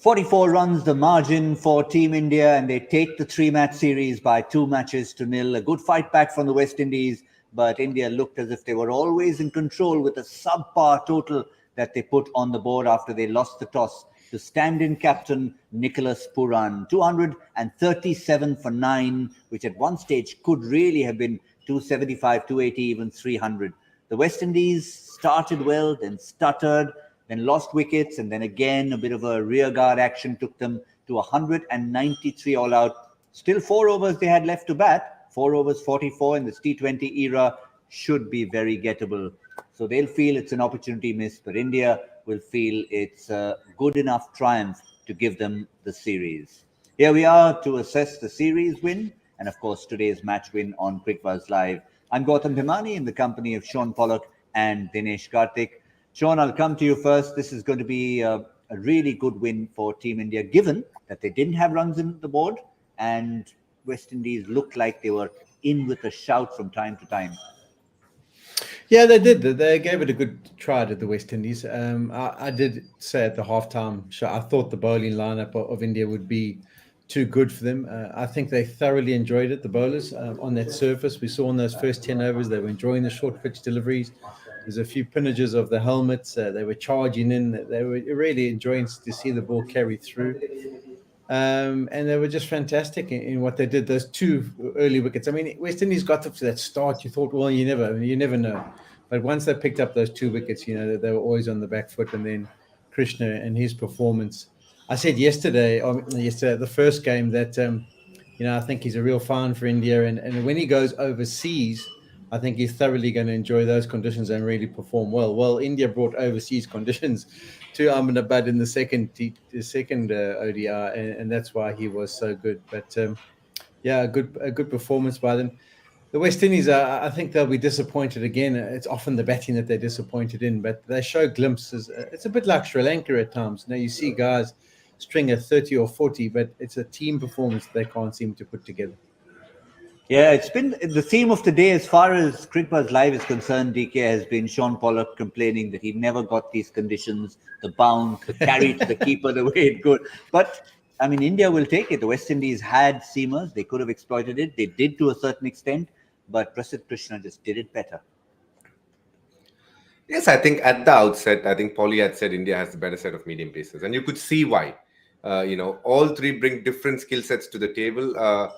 44 runs the margin for Team India, and they take the 3-match series by 2-0. A good fight back from the West Indies, but India looked as if they were always in control with a subpar total that they put on the board after they lost the toss to stand-in captain Nicholas Pooran. 237 for 9, which at one stage could really have been 275, 280, even 300. The West Indies started well, then stuttered, then lost wickets, and then again a bit of a rearguard action took them to 193 all out. Still 4 overs they had left to bat. 4 overs 44 in this T20 era should be very gettable. So they'll feel it's an opportunity missed, but India will feel it's a good enough triumph to give them the series. Here we are to assess the series win and, of course, today's match win on Cricbuzz Live. I'm Gautam Bhimani in the company of Shaun Pollock and Dinesh Karthik. Shaun, I'll come to you first. This is going to be a really good win for Team India, given that they didn't have runs in the board and West Indies looked like they were in with a shout from time to time. Yeah, they did. They gave it a good try at the West Indies. I did say at the halftime show, I thought the bowling lineup of India would be too good for them. I think they thoroughly enjoyed it, the bowlers, on that surface. We saw in those first 10 overs, they were enjoying the short pitch deliveries. There's a few pinnages of the helmets. They were charging in. They were really enjoying to see the ball carry through. And they were just fantastic in what they did. Those 2 early wickets. I mean, West Indies got up to that start. You thought, well, you never know. But once they picked up those 2 wickets, they were always on the back foot. And then Krishna and his performance. I said yesterday, the first game, that I think he's a real find for India. And when he goes overseas, I think he's thoroughly going to enjoy those conditions and really perform well. Well, India brought overseas conditions to Ahmedabad in the second ODI, and that's why he was so good. But a good performance by them. The West Indies, I think they'll be disappointed again. It's often the batting that they're disappointed in, but they show glimpses. It's a bit like Sri Lanka at times. Now you see guys string a 30 or 40, but it's a team performance they can't seem to put together. Yeah, it's been the theme of the day as far as Cricbuzz Live is concerned. DK has been Shaun Pollock complaining that he never got these conditions, the bounce, the carry to the keeper the way it could. But I mean, India will take it. The West Indies had seamers; they could have exploited it. They did to a certain extent, but Prasidh Krishna just did it better. Yes, I think at the outset, I think Paulie had said India has the better set of medium pacers, and you could see why. All 3 bring different skill sets to the table.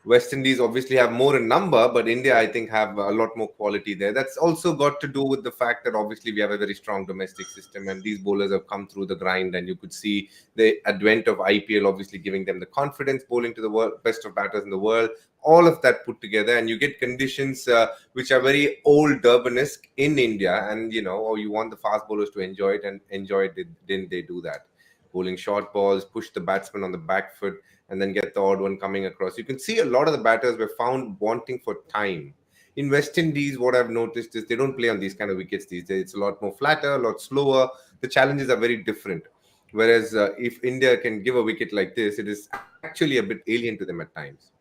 West Indies obviously have more in number, but India, I think, have a lot more quality there. That's also got to do with the fact that obviously we have a very strong domestic system, and these bowlers have come through the grind, and you could see the advent of IPL obviously giving them the confidence, bowling to the best of batters in the world, all of that put together, and you get conditions which are very old Durbanesque in India, and you want the fast bowlers to enjoy it, and enjoy it. Didn't they do that? Bowling short balls, push the batsman on the back foot, and then get the odd one coming across. You can see a lot of the batters were found wanting for time. In West Indies, what I've noticed is they don't play on these kind of wickets these days. It's a lot more flatter, a lot slower. The challenges are very different. Whereas if India can give a wicket like this, it is actually a bit alien to them at times.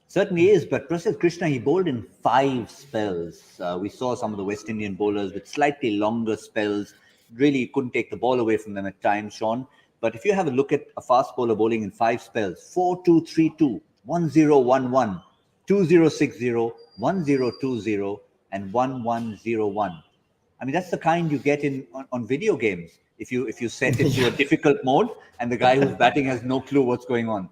Certainly is, but Prasidh Krishna, he bowled in 5 spells. We saw some of the West Indian bowlers with slightly longer spells. Really couldn't take the ball away from them at times, Shaun. But if you have a look at a fast bowler bowling in 5 spells, 4-2-3-2, 1-0-1-1, 2-0-6-0, 1-0-2-0, and 1-1-0-1. I mean, that's the kind you get on video games. If you set it to a difficult mode and the guy who's batting has no clue what's going on.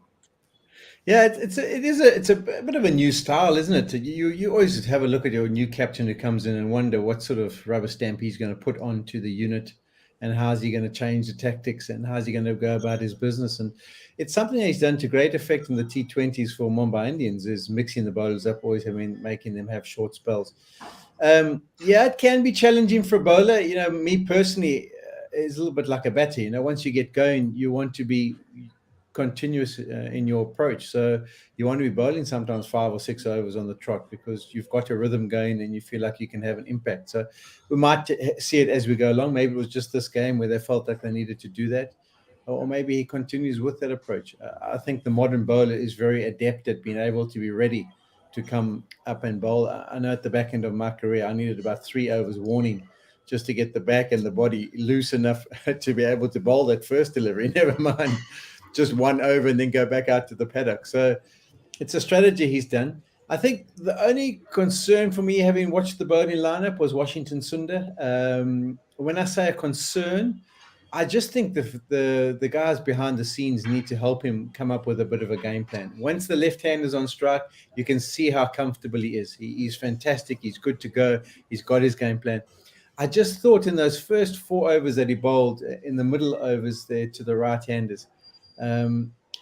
Yeah, it's a bit of a new style, isn't it? You always have a look at your new captain who comes in and wonder what sort of rubber stamp he's going to put onto the unit, and how's he going to change the tactics, and how's he going to go about his business. And it's something that he's done to great effect in the T20s for Mumbai Indians, is mixing the bowlers up, always making them have short spells. It can be challenging for a bowler. Me personally, is a little bit like a batter. Once you get going, you want to be continuous in your approach. So you want to be bowling sometimes 5 or 6 overs on the trot, because you've got a rhythm going and you feel like you can have an impact. So we might see it as we go along. Maybe it was just this game where they felt like they needed to do that, or maybe he continues with that approach. I think the modern bowler is very adept at being able to be ready to come up and bowl. I know at the back end of my career, I needed about 3 overs warning just to get the back and the body loose enough to be able to bowl that first delivery. Never mind just one over and then go back out to the paddock. So it's a strategy he's done. I think the only concern for me, having watched the bowling lineup, was Washington Sundar. When I say a concern, I just think the guys behind the scenes need to help him come up with a bit of a game plan. Once the left-hander's on strike, you can see how comfortable he is. He's fantastic. He's good to go. He's got his game plan. I just thought in those first 4 overs that he bowled, in the middle overs there to the right-handers,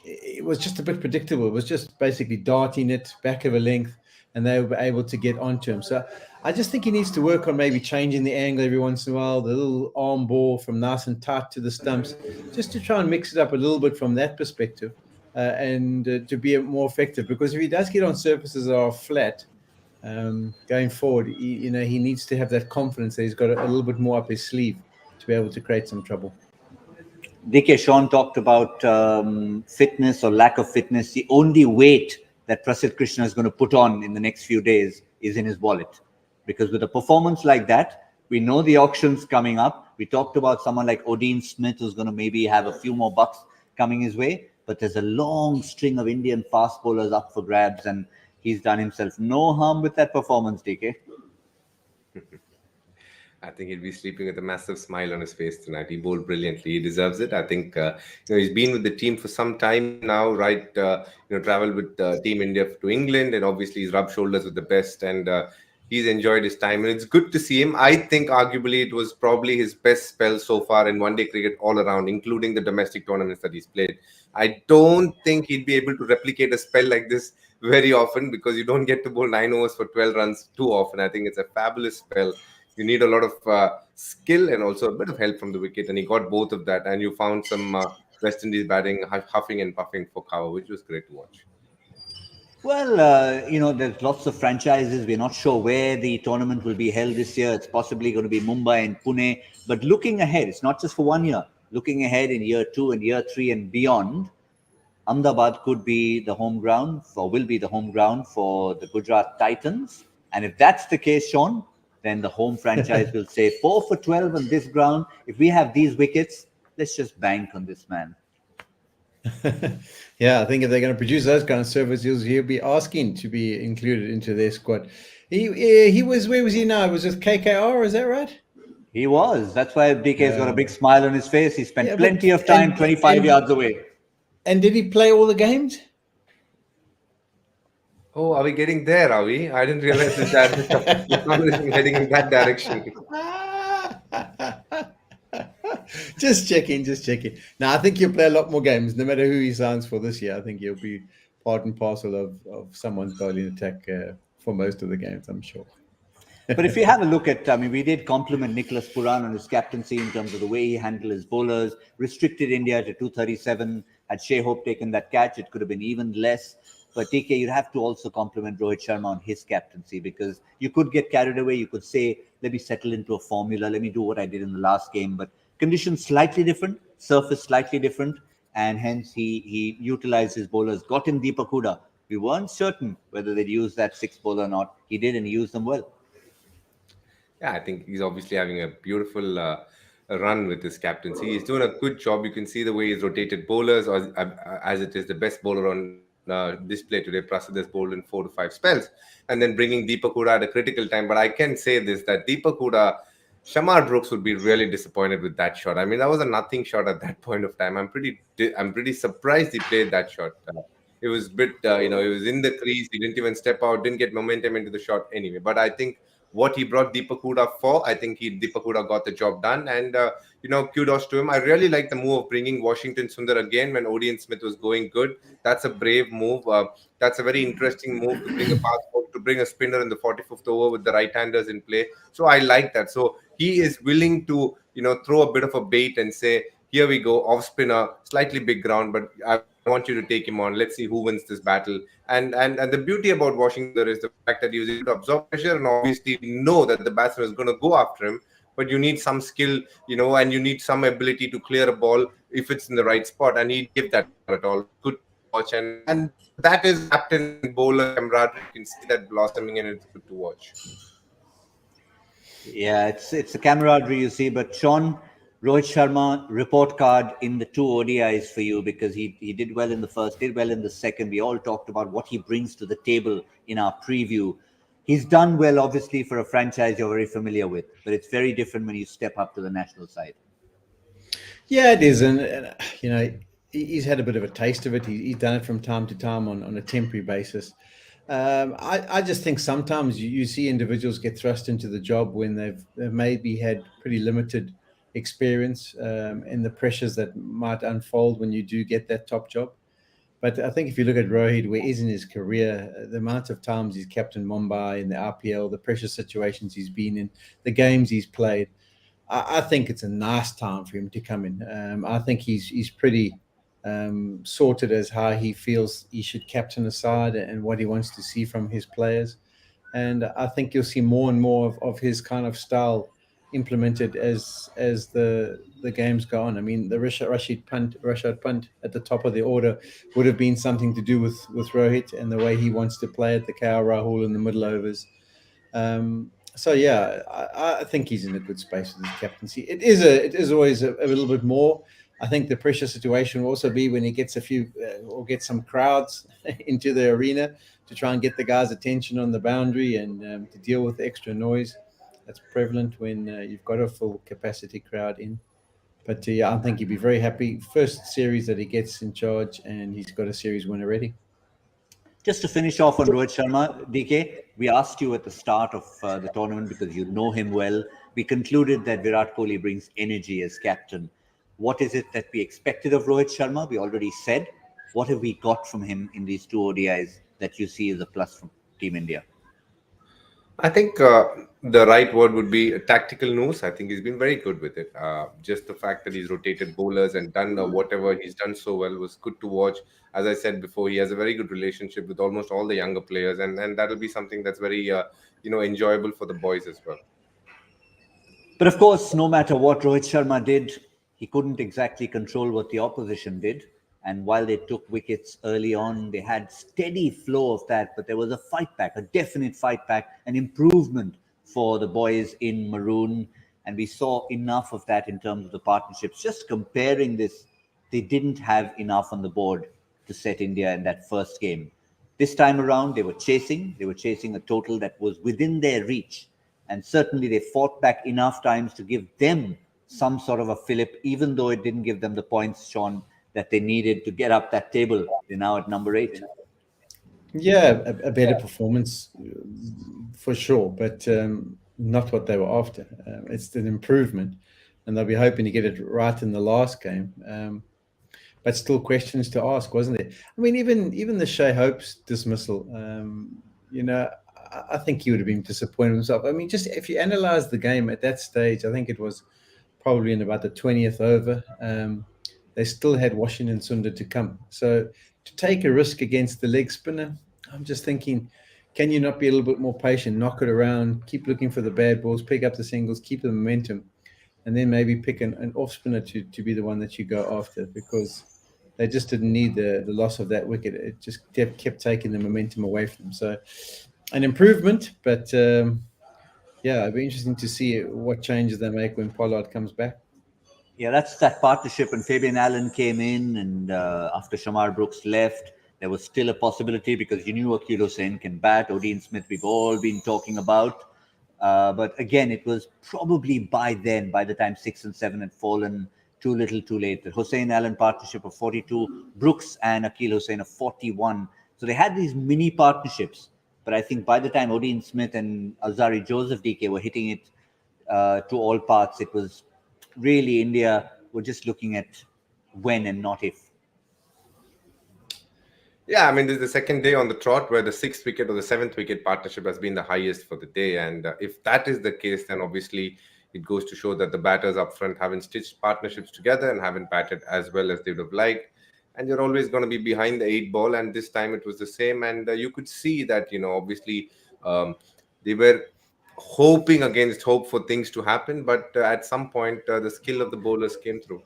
it was just a bit predictable. It was just basically darting it back of a length, and they were able to get onto him. So I just think he needs to work on maybe changing the angle every once in a while, the little arm ball from nice and tight to the stumps, just to try and mix it up a little bit from that perspective, and to be more effective. Because if he does get on surfaces that are flat, going forward, he needs to have that confidence that he's got a little bit more up his sleeve to be able to create some trouble. DK, Shaun talked about fitness or lack of fitness. The only weight that Prasidh Krishna is going to put on in the next few days is in his wallet. Because with a performance like that, we know the auction's coming up. We talked about someone like Odin Smith, who's going to maybe have a few more bucks coming his way. But there's a long string of Indian fast bowlers up for grabs, and he's done himself no harm with that performance, DK. I think he'll be sleeping with a massive smile on his face tonight. He bowled brilliantly. He deserves it. I think he's been with the team for some time now, right? Traveled with Team India to England, and obviously he's rubbed shoulders with the best, and he's enjoyed his time. And it's good to see him. I think arguably it was probably his best spell so far in one-day cricket all around, including the domestic tournaments that he's played. I don't think he'd be able to replicate a spell like this very often, because you don't get to bowl 9 overs for 12 runs too often. I think it's a fabulous spell. You need a lot of skill and also a bit of help from the wicket, and he got both of that. And you found some West Indies batting huffing and puffing for cover, which was great to watch. Well, there's lots of franchises. We're not sure where the tournament will be held this year. It's possibly going to be Mumbai and Pune. But looking ahead, it's not just for 1 year. Looking ahead in year 2 and year 3 and beyond, Ahmedabad could be the home ground, or will be the home ground for the Gujarat Titans. And if that's the case, Shaun, then the home franchise will say 4 for 12 on this ground. If we have these wickets, let's just bank on this man. Yeah, I think if they're going to produce those kind of services, he'll be asking to be included into their squad. He was, where was he now? It was with KKR, is that right? He was. That's why DK's got a big smile on his face. He spent plenty of time 25 yards away. And did he play all the games? Oh, are we getting there, are we? I didn't realize that the conversation heading in that direction. Just checking. Now, I think he'll play a lot more games, no matter who he signs for this year. I think he'll be part and parcel of someone's bowling attack for most of the games, I'm sure. But if you have a look at, we did compliment Nicholas Puran on his captaincy in terms of the way he handled his bowlers, restricted India to 237. Had Shea Hope taken that catch, it could have been even less. But TK, you'd have to also compliment Rohit Sharma on his captaincy, because you could get carried away. You could say, let me settle into a formula. Let me do what I did in the last game. But conditions slightly different, surface slightly different. And hence he utilized his bowlers, got in Deepak Hooda. We weren't certain whether they'd use that 6th bowler or not. He did, and he used them well. Yeah, I think he's obviously having a beautiful run with his captaincy. He's doing a good job. You can see the way he's rotated bowlers, or as it is the best bowler on display today. Prasidh has bowled in 4 to 5 spells, and then bringing Deepak Hooda at a critical time. But I can say this, that Deepak Hooda, Shamar Brooks would be really disappointed with that shot. I mean, that was a nothing shot at that point of time. I'm pretty surprised he played that shot. It was a bit, he was in the crease. He didn't even step out, didn't get momentum into the shot anyway. But I think what he brought Deepak Hooda for, I think Deepak Hooda got the job done. And, kudos to him. I really like the move of bringing Washington Sundar again when Odin Smith was going good. That's a brave move. That's a very interesting move to bring to bring a spinner in the 45th over with the right-handers in play. So I like that. So he is willing to, throw a bit of a bait and say, here we go, off spinner, slightly big ground, but I want you to take him on. Let's see who wins this battle. And the beauty about Washington is the fact that he was able to absorb pressure, and obviously know that the batsman is going to go after him. But you need some skill, and you need some ability to clear a ball if it's in the right spot. And he gave that at all. Good to watch. And that is captain bowler camaraderie. You can see that blossoming, and it's good to watch. Yeah, it's a camaraderie, you see. But Sean, Rohit Sharma, report card in the two ODIs for you, because he did well in the first, did well in the second. We all talked about what he brings to the table in our preview. He's done well, obviously, for a franchise you're very familiar with, but it's very different when you step up to the national side. Yeah, it is, and you know, he's had a bit of a taste of it. He's done it from time to time on a temporary basis. I just think sometimes you see individuals get thrust into the job when they've maybe had pretty limited experience in the pressures that might unfold when you do get that top job. But I think if you look at Rohit, where he's in his career, the amount of times he's captained Mumbai in the IPL, the pressure situations he's been in, the games he's played, I think it's a nice time for him to come in. I think he's pretty sorted as how he feels he should captain a side and what he wants to see from his players. And I think you'll see more and more of his kind of style implemented as the games go on. I mean, the Rashid Pant at the top of the order would have been something to do with Rohit and the way he wants to play at the KL Rahul in the middle overs. So yeah, I think he's in a good space with his captaincy. It is always a little bit more. I think the pressure situation will also be when he gets a few or gets some crowds into the arena to try and get the guys' attention on the boundary and to deal with the extra noise that's prevalent when you've got a full capacity crowd in. But yeah, I think he'd be very happy. First series that he gets in charge, and he's got a series win already. Just to finish off on Rohit Sharma, DK, we asked you at the start of the tournament because you know him well. We concluded that Virat Kohli brings energy as captain. What is it that we expected of Rohit Sharma? We already said. What have we got from him in these two ODIs that you see as a plus from Team India? I think the right word would be a tactical nose. I think he's been very good with it. Just the fact that he's rotated bowlers and done whatever he's done so well was good to watch. As I said before, he has a very good relationship with almost all the younger players, and that'll be something that's very enjoyable for the boys as well. But of course, no matter what Rohit Sharma did, he couldn't exactly control what the opposition did. And while they took wickets early on, they had steady flow of that. But there was a fight back, a definite fight back, an improvement for the boys in maroon. And we saw enough of that in terms of the partnerships. Just comparing this, they didn't have enough on the board to set India in that first game. This time around, they were chasing a total that was within their reach. And certainly they fought back enough times to give them some sort of a fillip, even though it didn't give them the points, Sean, that they needed to get up that table. They're now at number 8. Yeah, a better performance for sure, but not what they were after. It's an improvement, and they'll be hoping to get it right in the last game. But still questions to ask, wasn't there? I mean, even the Shea Hope's dismissal, I think he would have been disappointed with himself. I mean, just if you analyze the game at that stage, I think it was probably in about the 20th over. They still had Washington Sundar to come. So to take a risk against the leg spinner, I'm just thinking, can you not be a little bit more patient, knock it around, keep looking for the bad balls, pick up the singles, keep the momentum, and then maybe pick an off spinner to be the one that you go after, because they just didn't need the loss of that wicket. It just kept taking the momentum away from them. So an improvement, but it'd be interesting to see what changes they make when Pollard comes back. Yeah, that's that partnership. And Fabian Allen came in, and after Shamar Brooks left, there was still a possibility because you knew Akil Hussain can bat. Odin Smith, we've all been talking about. But again, it was probably by the time 6 and 7 had fallen, too little, too late. The Hussain Allen partnership of 42, Brooks and Akil Hussain of 41. So they had these mini partnerships. But I think by the time Odin Smith and Alzari Joseph DK were hitting it to all parts, it was really India were just looking at when and not if. Yeah, I mean, this is the second day on the trot where the 6th wicket or the 7th wicket partnership has been the highest for the day. And if that is the case, then obviously it goes to show that the batters up front haven't stitched partnerships together and haven't batted as well as they would have liked. And you're always going to be behind the 8 ball. And this time it was the same. And you could see that, obviously they were hoping against hope for things to happen. But at some point, the skill of the bowlers came through.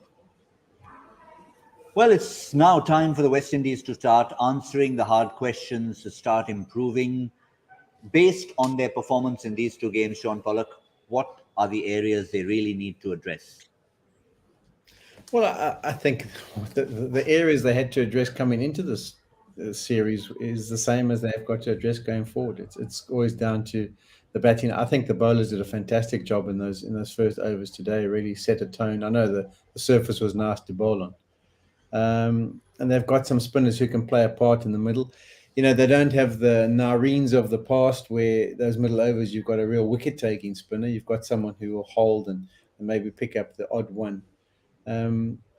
Well, it's now time for the West Indies to start answering the hard questions, to start improving. Based on their performance in these two games, Shaun Pollock, what are the areas they really need to address? Well, I think the areas they had to address coming into this series is the same as they've got to address going forward. It's always down to the batting. I think the bowlers did a fantastic job in those first overs today. Really set a tone. I know the surface was nice to bowl on, and they've got some spinners who can play a part in the middle. You know, they don't have the Nareens of the past where those middle overs you've got a real wicket-taking spinner. You've got someone who will hold and maybe pick up the odd one.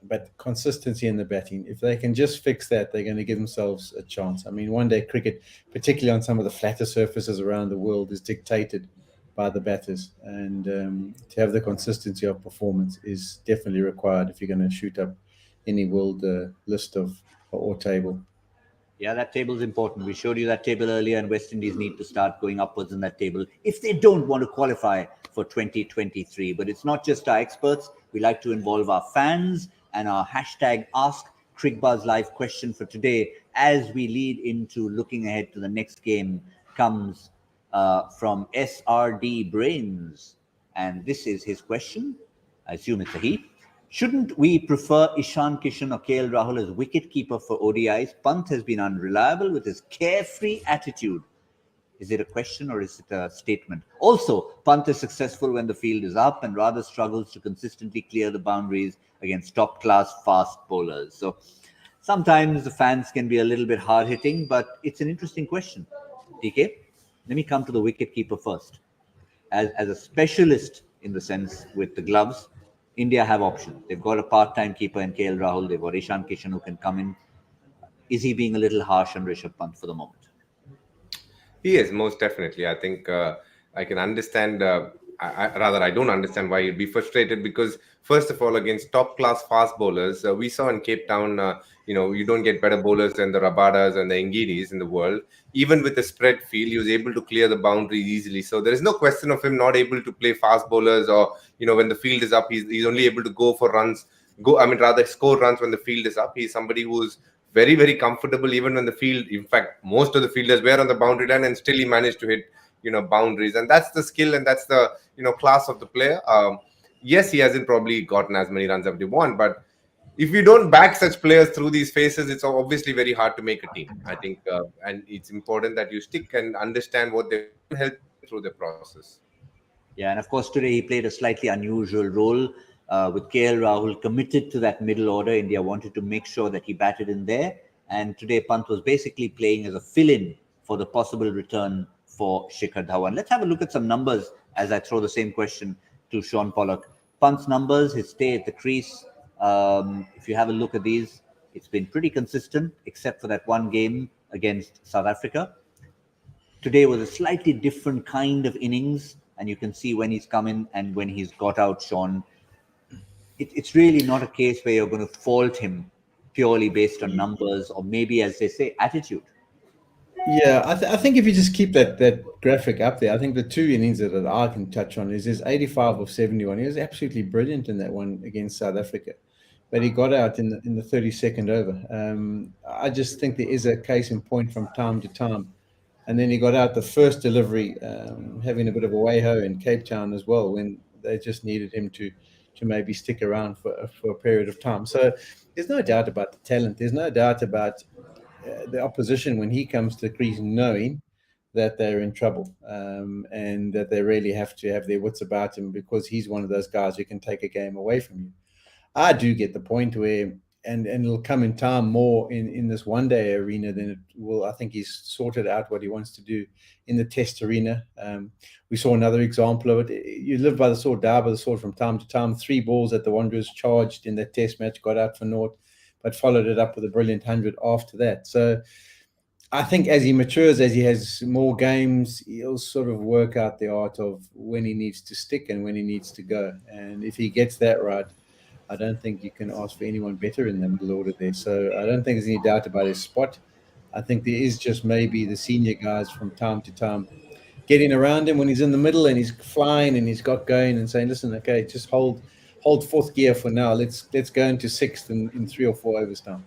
But consistency in the batting, if they can just fix that, they're going to give themselves a chance. I mean, one-day cricket, particularly on some of the flatter surfaces around the world, is dictated by the batters. And to have the consistency of performance is definitely required if you're going to shoot up any world list or table. Yeah, that table is important. We showed you that table earlier, and West Indies need to start going upwards in that table if they don't want to qualify for 2023. But it's not just our experts. We like to involve our fans, and our hashtag Ask Cricbuzz live question for today, as we lead into looking ahead to the next game, comes from SRD Brains. And this is his question. I assume it's a he. Shouldn't we prefer Ishan Kishan or KL Rahul as wicketkeeper for ODIs? Pant has been unreliable with his carefree attitude. Is it a question or is it a statement? Also, Pant is successful when the field is up and rather struggles to consistently clear the boundaries against top-class fast bowlers. So sometimes the fans can be a little bit hard-hitting, but it's an interesting question. TK, let me come to the wicketkeeper first. As a specialist in the sense with the gloves, India have options. They've got a part-time keeper in KL Rahul. They've got Ishan Kishan who can come in. Is he being a little harsh on Rishabh Pant for the moment? He is, most definitely. I think I can understand, I don't understand why you'd be frustrated, because first of all, against top-class fast bowlers, we saw in Cape Town, you don't get better bowlers than the Rabadas and the Ngidis in the world. Even with the spread field, he was able to clear the boundaries easily. So there is no question of him not able to play fast bowlers, or, when the field is up, he's only able to go for runs, score runs when the field is up. He's somebody who's very, very comfortable even when the field, in fact, most of the fielders were on the boundary line, and still he managed to hit, boundaries. And that's the skill and that's the, class of the player. Yes, he hasn't probably gotten as many runs as they want, but if you don't back such players through these phases, it's obviously very hard to make a team, I think. And it's important that you stick and understand what they help through the process. Yeah, and of course, today he played a slightly unusual role. With KL Rahul committed to that middle order, India wanted to make sure that he batted in there. And today, Pant was basically playing as a fill-in for the possible return for Shikhar Dhawan. Let's have a look at some numbers as I throw the same question to Shaun Pollock. Pant's numbers, his stay at the crease, if you have a look at these, it's been pretty consistent, except for that one game against South Africa. Today was a slightly different kind of innings, and you can see when he's come in and when he's got out, Shaun. It's really not a case where you're going to fault him purely based on numbers, or maybe, as they say, attitude. Yeah, I think if you just keep that graphic up there, I think the two innings that I can touch on is his 85 of 71. He was absolutely brilliant in that one against South Africa, but he got out in the 32nd over. I just think there is a case in point from time to time. And then he got out the first delivery, having a bit of a way-ho in Cape Town as well, when they just needed him to maybe stick around for a period of time. So there's no doubt about the talent. There's no doubt about the opposition when he comes to the crease, knowing that they're in trouble, and that they really have to have their wits about him, because he's one of those guys who can take a game away from you. I do get the point where, and it'll come in time more in this one-day arena than it will. I think he's sorted out what he wants to do in the test arena. We saw another example of it. You live by the sword, die by the sword from time to time. 3 balls that the Wanderers charged in that test match, got out for naught, but followed it up with a brilliant 100 after that. So I think as he matures, as he has more games, he'll sort of work out the art of when he needs to stick and when he needs to go. And if he gets that right, I don't think you can ask for anyone better in the middle order there. So I don't think there's any doubt about his spot. I think there is just maybe the senior guys from time to time getting around him when he's in the middle and he's flying and he's got going, and saying, listen, okay, just hold 4th gear for now. Let's go into 6th in 3 or 4 overs now.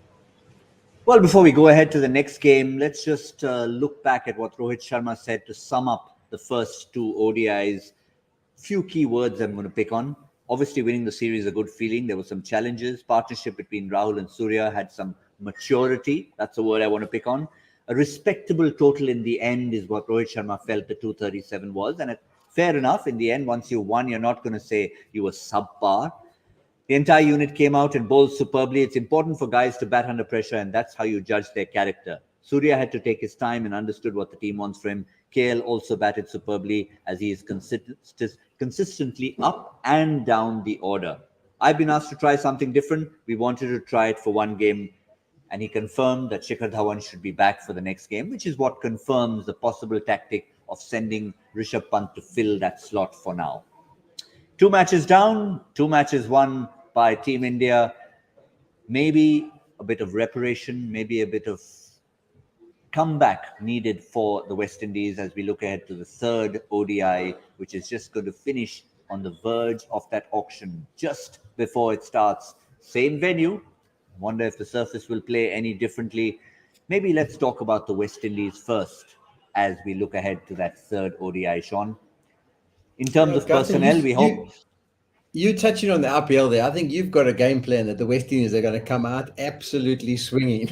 Well, before we go ahead to the next game, let's just look back at what Rohit Sharma said to sum up the first 2 ODIs. Few key words I'm going to pick on. Obviously, winning the series is a good feeling. There were some challenges. Partnership between Rahul and Surya had some maturity. That's a word I want to pick on. A respectable total in the end is what Rohit Sharma felt the 237 was. And fair enough, in the end, once you won, you're not going to say you were subpar. The entire unit came out and bowled superbly. It's important for guys to bat under pressure, and that's how you judge their character. Surya had to take his time and understood what the team wants from him. KL also batted superbly as he is consistently up and down the order. I've been asked to try something different. We wanted to try it for one game, and he confirmed that Shikhar Dhawan should be back for the next game, which is what confirms the possible tactic of sending Rishabh Pant to fill that slot for now. 2 matches down, 2 matches won by Team India. Maybe a bit of reparation, maybe a bit of comeback needed for the West Indies as we look ahead to the third ODI, which is just going to finish on the verge of that auction just before it starts. Same venue. Wonder if the surface will play any differently. Maybe let's talk about the West Indies first as we look ahead to that third ODI, Shaun. In terms of personnel, we hope... You touching on the RPL there, I think you've got a game plan that the West Indies are going to come out absolutely swinging,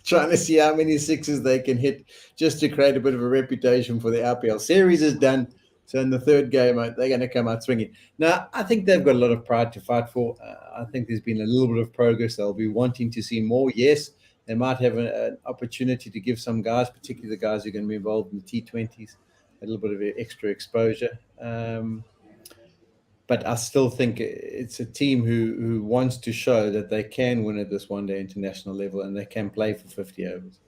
trying to see how many sixes they can hit just to create a bit of a reputation for the RPL. Series is done, so in the third game, they're going to come out swinging. Now, I think they've got a lot of pride to fight for. I think there's been a little bit of progress. They'll be wanting to see more. Yes, they might have an opportunity to give some guys, particularly the guys who are going to be involved in the T20s, a little bit of extra exposure. But I still think it's a team who wants to show that they can win at this one-day international level and they can play for 50 overs.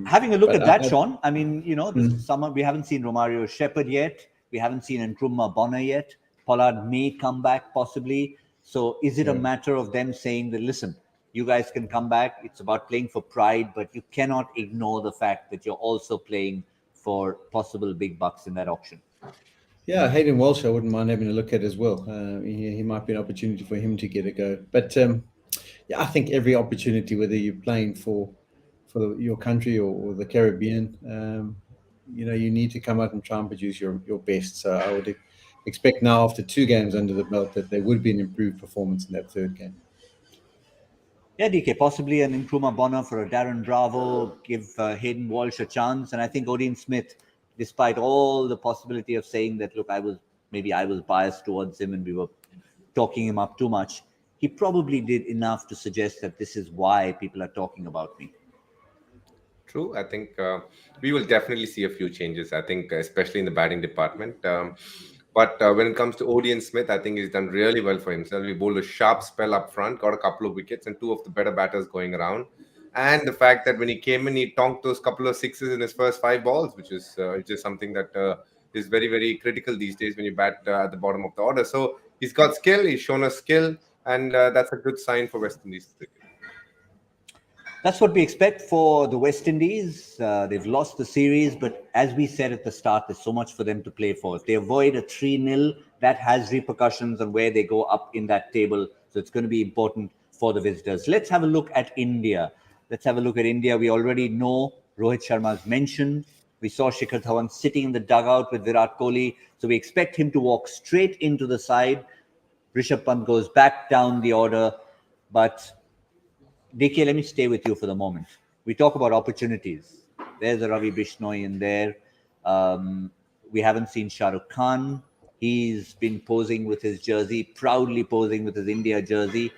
Having a look at that, Shaun, I mean, this summer we haven't seen Romario Shepherd yet. We haven't seen Nkrumah Bonner yet. Pollard may come back possibly. So is it a matter of them saying that, listen, you guys can come back. It's about playing for pride, but you cannot ignore the fact that you're also playing for possible big bucks in that auction. Yeah, Hayden Walsh, I wouldn't mind having a look at as well. He might be an opportunity for him to get a go. But I think every opportunity, whether you're playing for your country or the Caribbean, you need to come out and try and produce your best. So I would expect now, after 2 games under the belt, that there would be an improved performance in that third game. Yeah, DK, possibly an Nkrumah Bonner for a Darren Bravo, give Hayden Walsh a chance. And I think Odin Smith, despite all the possibility of saying that, look, I was biased towards him and we were talking him up too much, he probably did enough to suggest that this is why people are talking about me. True. I think we will definitely see a few changes, I think, especially in the batting department. But when it comes to Odin Smith, I think he's done really well for himself. He bowled a sharp spell up front, got a couple of wickets and 2 of the better batters going around. And the fact that when he came in, he tonked those couple of sixes in his first 5 balls, which is just something that is very, very critical these days when you bat at the bottom of the order. So he's got skill, he's shown us skill, and that's a good sign for West Indies cricket. That's what we expect for the West Indies. They've lost the series, but as we said at the start, there's so much for them to play for. If they avoid a 3-0, that has repercussions on where they go up in that table. So it's going to be important for the visitors. Let's have a look at India. We already know Rohit Sharma's mentioned. We saw Shikhar Dhawan sitting in the dugout with Virat Kohli. So we expect him to walk straight into the side. Rishabh Pant goes back down the order. But DK, let me stay with you for the moment. We talk about opportunities. There's a Ravi Bishnoi in there. We haven't seen Shah Rukh Khan. He's been posing with his jersey, proudly posing with his India jersey.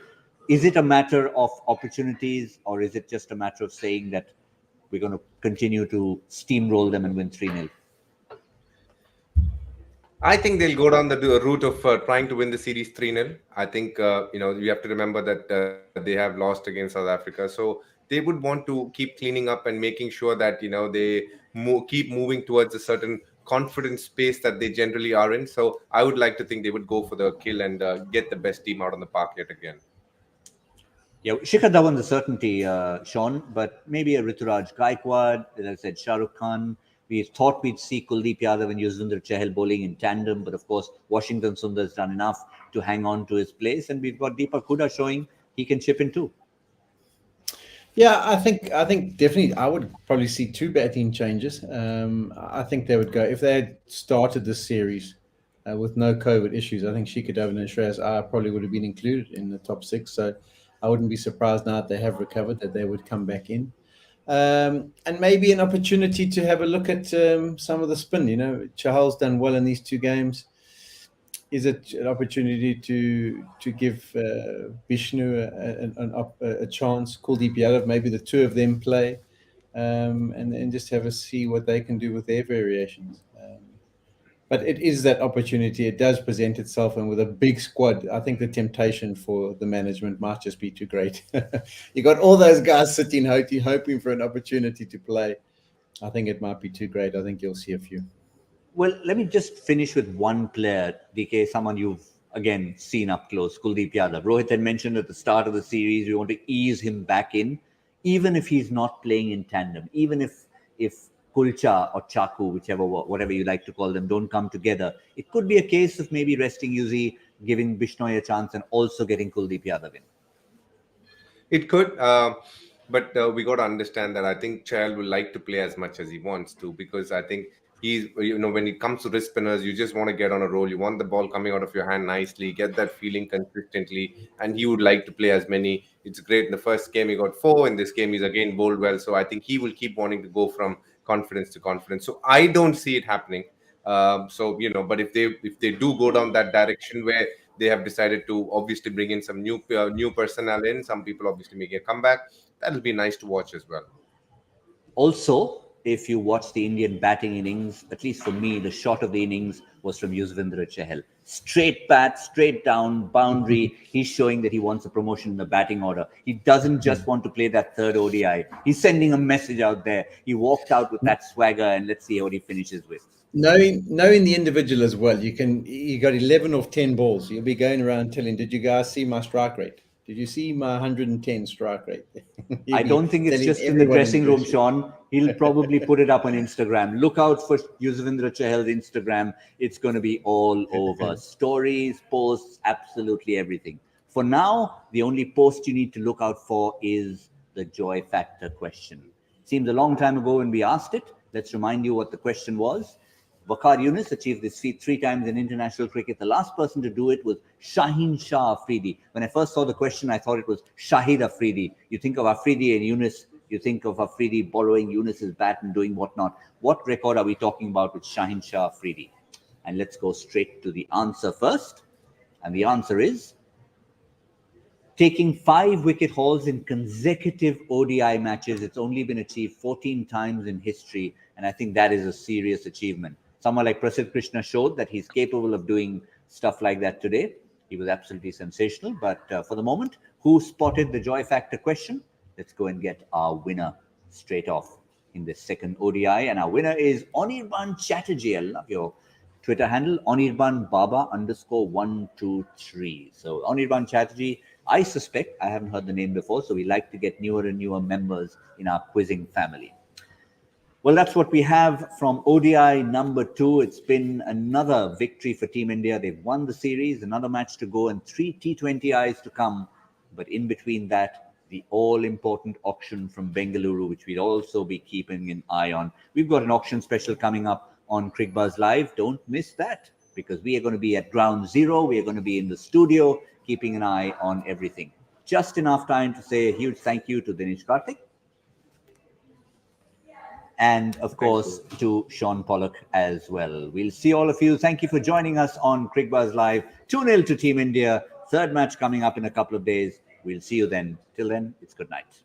Is it a matter of opportunities, or is it just a matter of saying that we're going to continue to steamroll them and win 3-0? I think they'll go down the route of trying to win the series 3-0. I think, you have to remember that they have lost against South Africa. So they would want to keep cleaning up and making sure that, they keep moving towards a certain confident space that they generally are in. So I would like to think they would go for the kill and get the best team out on the park yet again. Yeah, Shikhar Dhawan's a certainty, Shaun, but maybe a Rituraj Gaikwad, as I said, Shah Rukh Khan. We thought we'd see Kuldeep Yadav and Yuzvendra Chahal bowling in tandem, but of course, Washington Sundar's done enough to hang on to his place, and we've got Deepak Hooda showing he can chip in too. Yeah, I think definitely I would probably see two batting changes. I think they would go if they had started this series with no COVID issues. I think Shikhar Dhawan and Shreyas Iyer probably would have been included in the top six. So I wouldn't be surprised now that they have recovered that they would come back in. And maybe an opportunity to have a look at some of the spin. You know, Chahal's done well in these two games. Is it an opportunity to give Vishnu a chance? Kuldeep Yadav, maybe the two of them play, and just have a see what they can do with their variations. But it is that opportunity. It does present itself, and with a big squad, I think the temptation for the management might just be too great. You got all those guys sitting hoping for an opportunity to play. I think it might be too great. I think you'll see a few. Well, let me just finish with one player, DK, someone you've again seen up close, Kuldeep Yadav. Rohit had mentioned at the start of the series we want to ease him back in, even if he's not playing in tandem, even if Kulcha or Chaku, whatever you like to call them, don't come together. It could be a case of maybe resting Yuzi, giving Bishnoi a chance, and also getting Kuldeep Yadav in. It could, but we got to understand that I think Chahal will like to play as much as he wants to, because I think when it comes to wrist spinners, you just want to get on a roll. You want the ball coming out of your hand nicely, get that feeling consistently, and he would like to play as many. It's great. In the first game, he got 4. In this game, he's again bowled well. So I think he will keep wanting to go from confidence to confidence. So I don't see it happening. But if they do go down that direction where they have decided to obviously bring in some new personnel in, some people obviously make a comeback, that'll be nice to watch as well. Also, if you watch the Indian batting innings, at least for me, the shot of the innings was from Yuzvendra Chahal. Straight bat, straight down, boundary. He's showing that he wants a promotion in the batting order. He doesn't just want to play that third ODI. He's sending a message out there. He walked out with that swagger, and let's see what he finishes with. Knowing the individual as well, you got 11 of 10 balls. You'll be going around telling, did you guys see my strike rate? Did you see my 110 strike rate? I don't think it's just in the dressing room, Shaun. He'll probably put it up on Instagram. Look out for Yuzvendra Chahal's Instagram. It's going to be all over. Stories, posts, absolutely everything. For now, the only post you need to look out for is the joy factor question. Seems a long time ago when we asked it. Let's remind you what the question was. Waqar Younis achieved this feat 3 times in international cricket. The last person to do it was Shaheen Shah Afridi. When I first saw the question, I thought it was Shahid Afridi. You think of Afridi and Younis, you think of Afridi borrowing Younis's bat and doing whatnot. What record are we talking about with Shaheen Shah Afridi? And let's go straight to the answer first. And the answer is taking 5 wicket hauls in consecutive ODI matches. It's only been achieved 14 times in history. And I think that is a serious achievement. Someone like Prasidh Krishna showed that he's capable of doing stuff like that today. He was absolutely sensational. But for the moment, who spotted the joy factor question? Let's go and get our winner straight off in this second ODI. And our winner is Anirban Chatterjee. I love your Twitter handle, Anirban Baba _123. So Anirban Chatterjee, I suspect, I haven't heard the name before, so we like to get newer and newer members in our quizzing family. Well, that's what we have from ODI number 2. It's been another victory for Team India. They've won the series, another match to go, and 3 T20Is to come. But in between that, the all-important auction from Bengaluru, which we'll also be keeping an eye on. We've got an auction special coming up on Cricbuzz Live. Don't miss that, because we are going to be at ground zero. We are going to be in the studio, keeping an eye on everything. Just enough time to say a huge thank you to Dinesh Karthik. And, of course, to Shaun Pollock as well. We'll see all of you. Thank you for joining us on Cricbuzz Live. 2-0 to Team India. Third match coming up in a couple of days. We'll see you then. Till then, it's good night.